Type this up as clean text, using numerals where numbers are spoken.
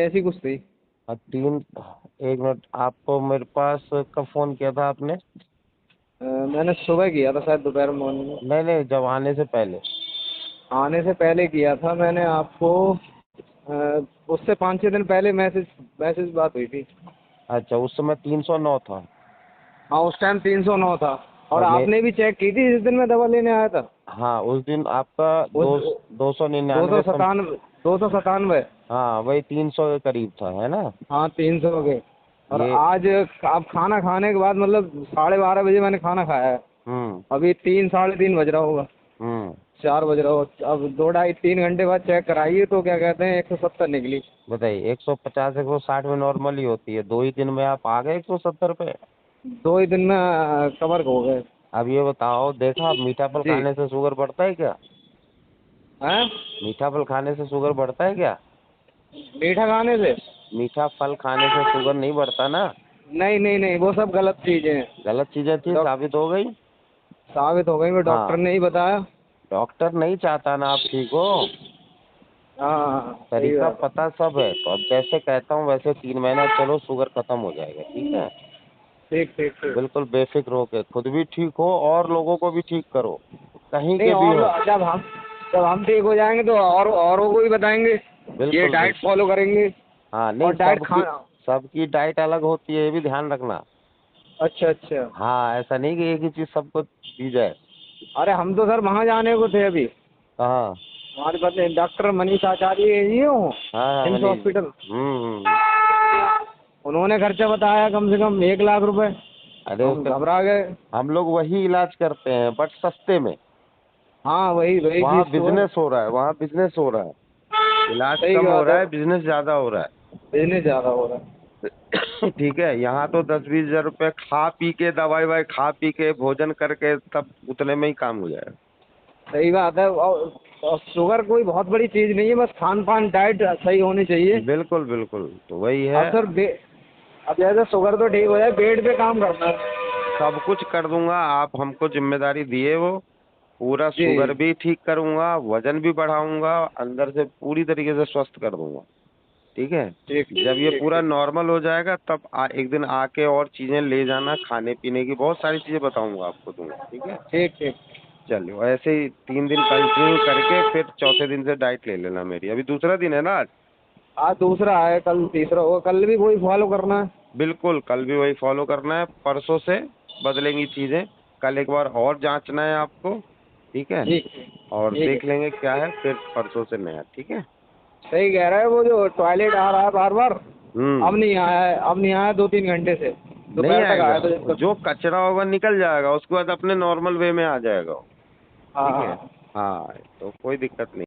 ऐसी कुछ थी। तीन, एक मिनट, आपको मेरे पास कब फोन किया था आपने? मैंने सुबह किया था शायद, दोपहर मॉर्निंग में। नहीं नहीं, जब आने से पहले। आने से पहले किया था मैंने आपको। उससे 5-6 दिन पहले मैसेज मैसेज बात हुई थी। अच्छा, उस समय 309 था। हाँ, उस टाइम 309 था। और और मैं, आपने भी चेक की थी जिस दिन मैं दवा लेने आया था। हाँ उस दिन आपका उस 299 297, 297। हाँ वही 300 के करीब था, है ना? हाँ, 300 हो गए। और ये, आज आप खाना खाने के बाद मतलब 12:30 बजे मैंने खाना खाया है। हम्म अभी 3 साढ़े 3 बज रहा होगा। हम्म 4 बज रहा हो, अब 2 ढाई 3 घंटे बाद चेक कराइए तो क्या कहते हैं 170 निकली। बताइए, 150 160 में नॉर्मल ही होती है, 2 ही दिन में आप आ गए 170 पे। 2 ही दिन में कवर हो गए। अब ये बताओ, देखा मीठा फल जी। खाने से शुगर बढ़ता है क्या? हैं? मीठा फल खाने से शुगर बढ़ता है क्या? मीठा खाने से? मीठा फल खाने से शुगर नहीं बढ़ता ना। नहीं नहीं नहीं, वो सब गलत चीजें हैं। गलत चीजें थी, डॉक साबित हो गई। साबित हो गई, वो डॉक्टर हाँ, ने ही बताया। डॉक्टर नहीं चाहता ना आप ठीक हो। हाँ, सही तरीका बात है। पता सब है, तो अब जैसे कहता हूँ वैसे 3 महीना चलो, शुगर खत्म हो जाएगा, ठीक है? ठीक ठीक ठीक। बिल्कुल बेफिक्र होके खुद भी ठीक हो और लोगों को भी ठीक करो, कहीं नहीं, के भी और हो। जब हम ठीक हो जाएंगे तो और औरों को भी बताएंगे। ये बिल्कुल डाइट बिल्कुल। फॉलो करेंगे। हाँ नहीं, और डाइट सबकी खाना। सबकी डाइट अलग होती है, ये भी ध्यान रखना। अच्छा अच्छा। हाँ, ऐसा नहीं कि एक ही चीज सबको दी जाए। अरे हम तो सर वहाँ जाने को थे अभी। हाँ हमारे पास डॉक्टर मनीष आचार्य जी हो, हाँ हाँ, एम्स मनीष जी। हॉस्पिटल। हम्म। उन्होंने खर्चा बताया कम से कम 1 लाख रुपए। अरे हम उसके, घबरा गए। हम लोग वही इलाज करते हैं बट सस्ते में। हाँ, वही वही वहाँ चीज तो है। बिजनेस हो रहा है, वहाँ बिजनेस हो रहा है। इलाज सही कम हो बात रहा है। है, बिजनेस ज्यादा हो रहा बिजनेस ज्यादा हो रहा है। है। ठीक है, यहाँ तो 10-20 हजार रुपए खा पी के, दवाई वाई खा पी के, भोजन करके सब उतने में ही काम हो जाएगा। सही बात है। और शुगर कोई बहुत बड़ी चीज नहीं है, बस खान पान डाइट सही होनी चाहिए। बिल्कुल बिल्कुल, तो वही है। अब सर अब जैसे शुगर तो ठीक हो जाए, पेट पे काम करना है। सब कुछ कर दूंगा, आप हमको जिम्मेदारी दिए वो, पूरा जी। शुगर भी ठीक करूंगा, वजन भी बढ़ाऊंगा, अंदर से पूरी तरीके से स्वस्थ कर दूंगा। ठीक है? ठीक जब ये ठीक पूरा ठीक। नॉर्मल हो जाएगा तब एक दिन आके और चीजें ले जाना, खाने पीने की बहुत सारी चीजें बताऊंगा आपको, दूंगा, ठीक है? ठीक ठीक। चलिए, ऐसे ही 3 दिन कंटिन्यू करके फिर चौथे दिन से डाइट ले लेना मेरी। अभी दूसरा दिन है ना आज? आज दूसरा है, कल तीसरा होगा, कल भी वही फॉलो करना है। बिल्कुल, कल भी वही फॉलो करना है, परसों से बदलेंगी चीजें। कल एक बार और जांचना है आपको, ठीक है? ठीक और ठीक देख है। लेंगे क्या है, फिर परसों से नया, ठीक है? सही कह रहा है, वो जो टॉयलेट आ रहा है बार बार। हम्म। अब नहीं आया है, अब नहीं आया 2-3 घंटे से। नहीं दोपहर तक आएगा, आया था जब तक। जो कचरा होगा निकल जाएगा, उसके बाद अपने नॉर्मल वे में आ जाएगा वो, ठीक है? हाँ। हाँ, तो कोई दिक्कत नहीं।